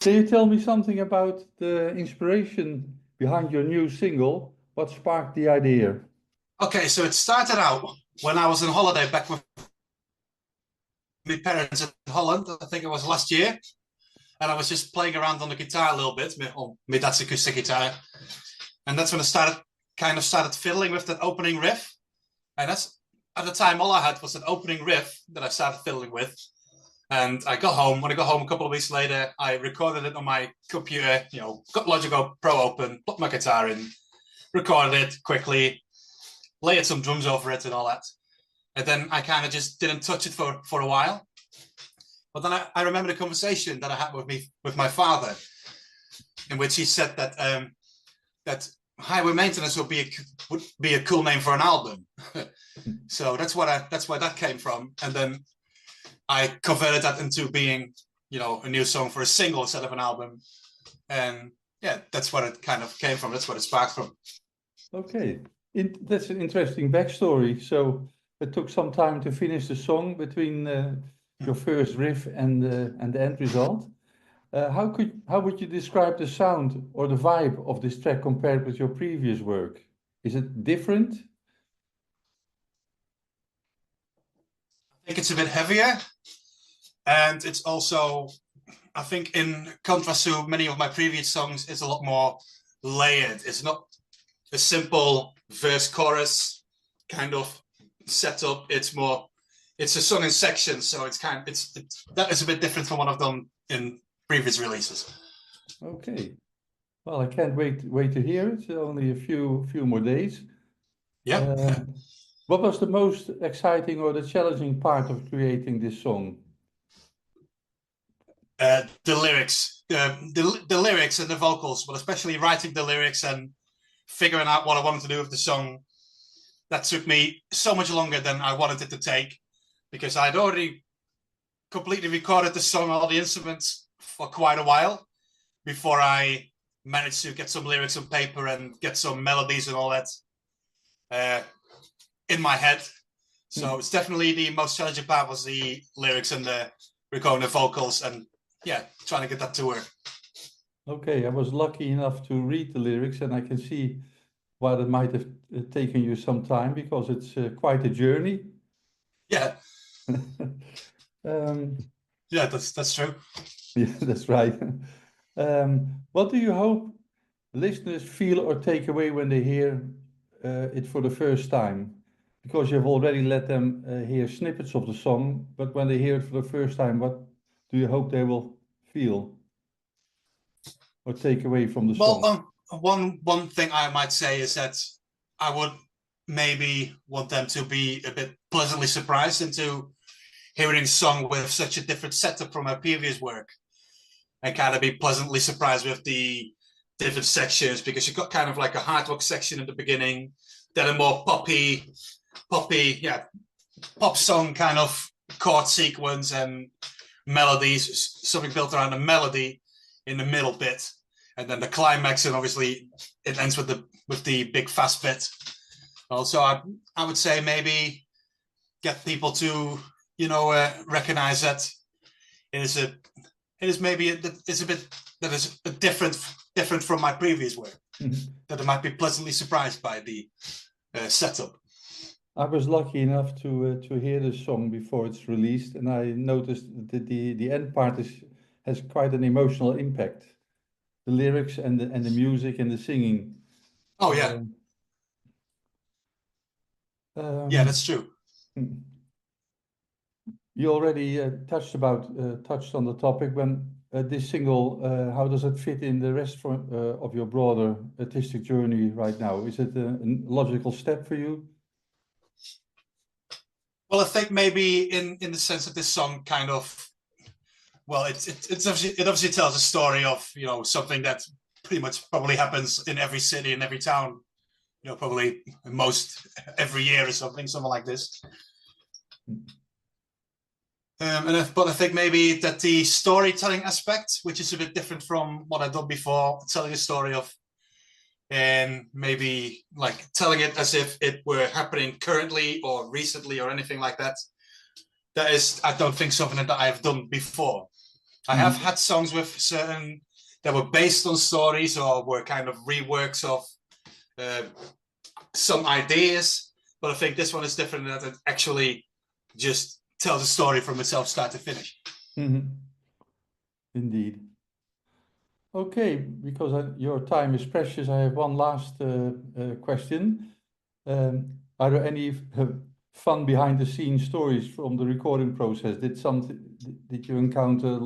Can you tell me something about the inspiration behind your new single? What sparked the idea? Okay, so it started out when I was on holiday back with my parents in Holland. I think it was last year, and I was just playing around on the guitar a little bit, on my dad's acoustic guitar, and that's when I started fiddling with that opening riff. And that's at the time all I had was an opening riff that I started fiddling with. And I got home. When I got home a couple of weeks later, I recorded it on my computer. Got Logic Pro open, put my guitar in, recorded it quickly, layered some drums over it and all that. And then I kind of just didn't touch it for a while. But then I remember the conversation that I had with my father, in which he said that highway maintenance would be a cool name for an album. So that's where that came from. And then I converted that into being, a new song for a single instead of an album. And yeah, that's what it kind of came from. That's what it sparked from. Okay, that's an interesting backstory. So it took some time to finish the song between your first riff and the end result. How would you describe the sound or the vibe of this track compared with your previous work? Is it different? I think it's a bit heavier. And it's also, I think, in contrast to many of my previous songs, it's a lot more layered. It's not a simple verse chorus kind of setup. It's a song in sections, so that is a bit different from what I've done in previous releases. Okay. Well, I can't wait to hear it. Only a few more days. Yeah. What was the most exciting or the challenging part of creating this song? The lyrics, the lyrics and the vocals, but especially writing the lyrics and figuring out what I wanted to do with the song. That took me so much longer than I wanted it to take, because I'd already completely recorded the song, all the instruments, for quite a while before I managed to get some lyrics on paper and get some melodies and all that in my head. So it's definitely the most challenging part was the lyrics and the recording the vocals and trying to get that to work. Okay, I was lucky enough to read the lyrics, and I can see why it might have taken you some time because it's quite a journey. Yeah. um, yeah, that's true. Yeah, that's right. What do you hope listeners feel or take away when they hear it for the first time? Because you've already let them hear snippets of the song, but when they hear it for the first time, what do you hope they will feel or take away from the song? Well, one thing I might say is that I would maybe want them to be a bit pleasantly surprised into hearing a song with such a different setup from my previous work, and kind of be pleasantly surprised with the different sections, because you've got kind of like a hard rock section at the beginning, then a more poppy, pop song kind of chord sequence and melodies, something built around a melody in the middle bit, and then the climax, and obviously it ends with the big fast bit. Also, I would say maybe get people to recognize that it's a bit that is different from my previous work. That I might be pleasantly surprised by the setup. I was lucky enough to hear the song before it's released, and I noticed that the end part has quite an emotional impact. The lyrics and the music and the singing. Oh yeah. Yeah, that's true. You already touched on the topic. When this single, how does it fit in the rest of your broader artistic journey right now? Is it a logical step for you? Well, I think maybe in the sense that this song kind of, well, it obviously tells a story of something that pretty much probably happens in every city and every town, probably most every year or something like this. But I think maybe that the storytelling aspect, which is a bit different from what I've done before, telling a story of, and maybe like telling it as if it were happening currently or recently or anything like that. That is, I don't think, something that I've done before. I have had songs with certain that were based on stories or were kind of reworks of some ideas, but I think this one is different in that it actually just tells a story from itself, start to finish. Indeed. Okay, because your time is precious, I have one last question. Are there any fun behind the scenes stories from the recording process? Did you encounter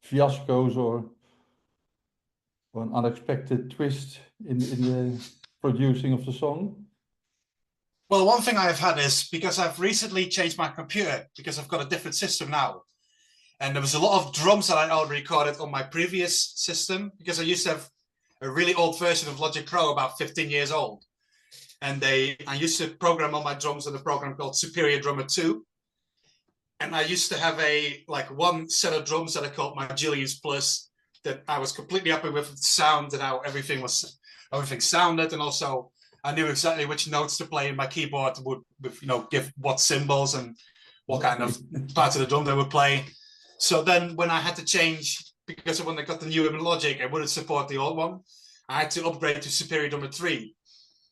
fiascos or an unexpected twist in the producing of the song? Well, one thing I've had is because I've recently changed my computer because I've got a different system now. And there was a lot of drums that I already recorded on my previous system because I used to have a really old version of Logic Pro, about 15 years old. And I used to program all my drums in a program called Superior Drummer 2. And I used to have one set of drums that I called my Julience Plus that I was completely happy with the sound and how everything sounded. And also I knew exactly which notes to play in my keyboard would, give what cymbals and what kind of parts of the drum they would play. So then when I had to change, because when I got the new Logic, I wouldn't support the old one. I had to upgrade to Superior Drummer 3.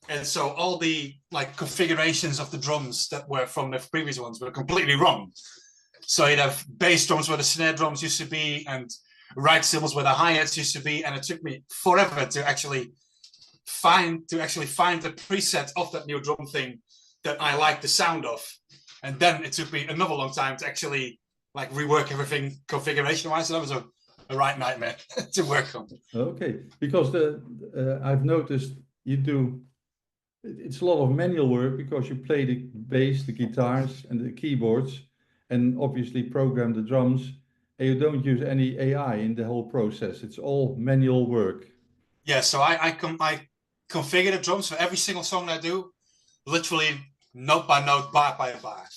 And so all the configurations of the drums that were from the previous ones were completely wrong. So you'd have bass drums where the snare drums used to be and right cymbals where the hi-hats used to be. And it took me forever to actually find the preset of that new drum thing that I liked the sound of. And then it took me another long time to actually rework everything configuration-wise. So that was a right nightmare to work on. Okay, because I've noticed it's a lot of manual work because you play the bass, the guitars, and the keyboards, and obviously program the drums, and you don't use any AI in the whole process. It's all manual work. Yeah, so I configure the drums for every single song I do, literally note by note, bar by bar.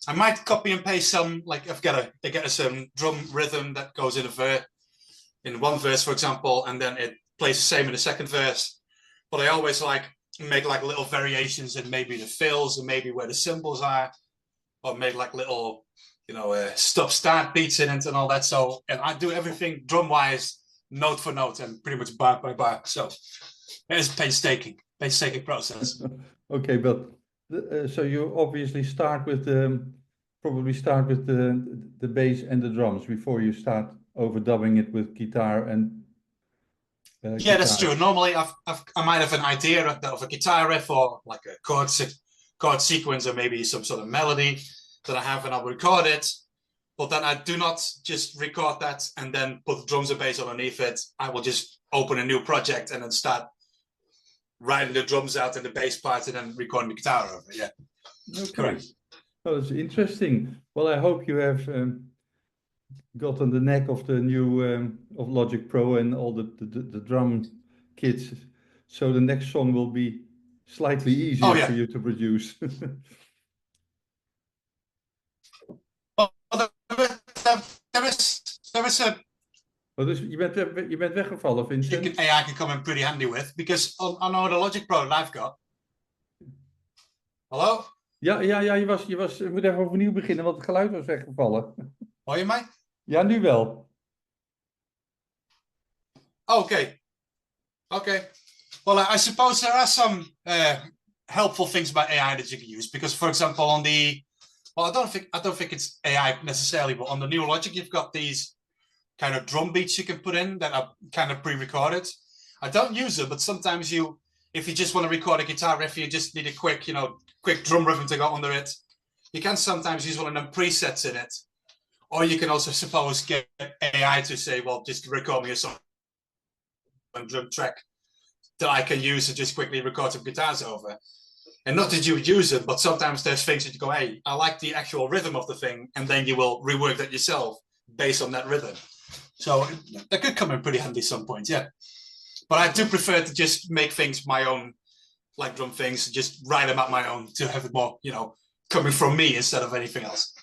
I might copy and paste some, I've got some drum rhythm that goes in one verse, for example, and then it plays the same in the second verse. But I always make little variations in maybe the fills and maybe where the cymbals are, or make little, stop start beats in it and all that. So, and I do everything drum wise, note for note, and pretty much bar by bar. So it's painstaking process. Okay, but so you obviously probably start with the bass and the drums before you start overdubbing it with guitar and yeah, that's true. Normally, I might have an idea of a guitar riff or like a chord sequence or maybe some sort of melody that I have, and I'll record it. But then I do not just record that and then put drums and bass underneath it. I will just open a new project and then start writing the drums out and the bass parts and then recording the guitar over it. Yeah, okay. Correct. Oh, it's interesting. Well, I hope you have gotten the knack of the new of Logic Pro and all the drum kits. So the next song will be slightly easier for you to produce. Well, there is a. Oh, dus je bent weggevallen, Vincent. AI can come in pretty handy with, because on the Logic Pro that I've got. Hallo? Ja, je moet even overnieuw beginnen, want het geluid was weggevallen. Hoor je mij? Ja, nu wel. Okay. Well, I suppose there are some helpful things about AI that you can use, because, for example, I don't think it's AI necessarily, but on the new Logic, you've got these kind of drum beats you can put in that are kind of pre-recorded. I don't use them, but sometimes if you just want to record a guitar riff, you just need a quick drum rhythm to go under it. You can sometimes use one of them presets in it. Or you can also suppose get AI to say, well, just record me a song drum track that I can use to just quickly record some guitars over. And not that you would use it, but sometimes there's things that you go, hey, I like the actual rhythm of the thing, and then you will rework that yourself based on that rhythm. So that could come in pretty handy some point, yeah. But I do prefer to just make things my own, like drum things, just write them out my own to have it more, coming from me instead of anything else.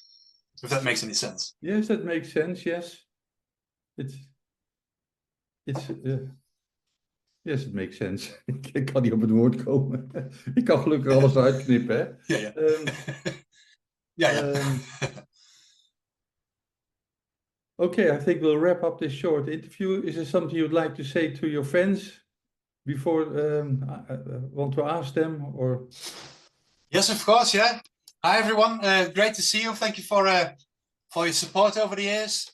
If that makes any sense. Yes, that makes sense, yes. Yes, it makes sense. Ik kan niet op het woord komen. Ik kan gelukkig alles uitknippen, hè? Ja. Ja. Okay, I think we'll wrap up this short interview. Is there something you'd like to say to your friends before I want to ask them or? Yes, of course. Yeah. Hi, everyone. Great to see you. Thank you for your support over the years.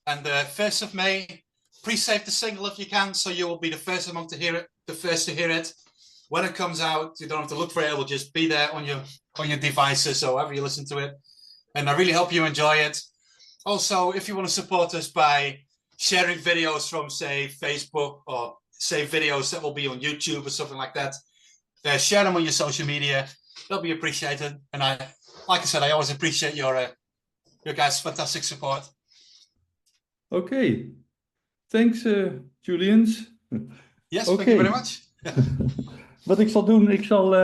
And 1st of May, pre-save the single if you can, so you will be the first among to hear it, the first to hear it. When it comes out, you don't have to look for it. It will just be there on your devices, or however you listen to it. And I really hope you enjoy it. Also, if you want to support us by sharing videos from, say, Facebook, or say videos that will be on YouTube or something like that, share them on your social media. They'll be appreciated. And like I said, I always appreciate your guys' fantastic support. Okay, thanks Julience. Yes, Oké. thank you very much. Wat ik zal doen, ik zal...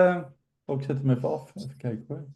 ik zet hem even af. Even kijken hoor.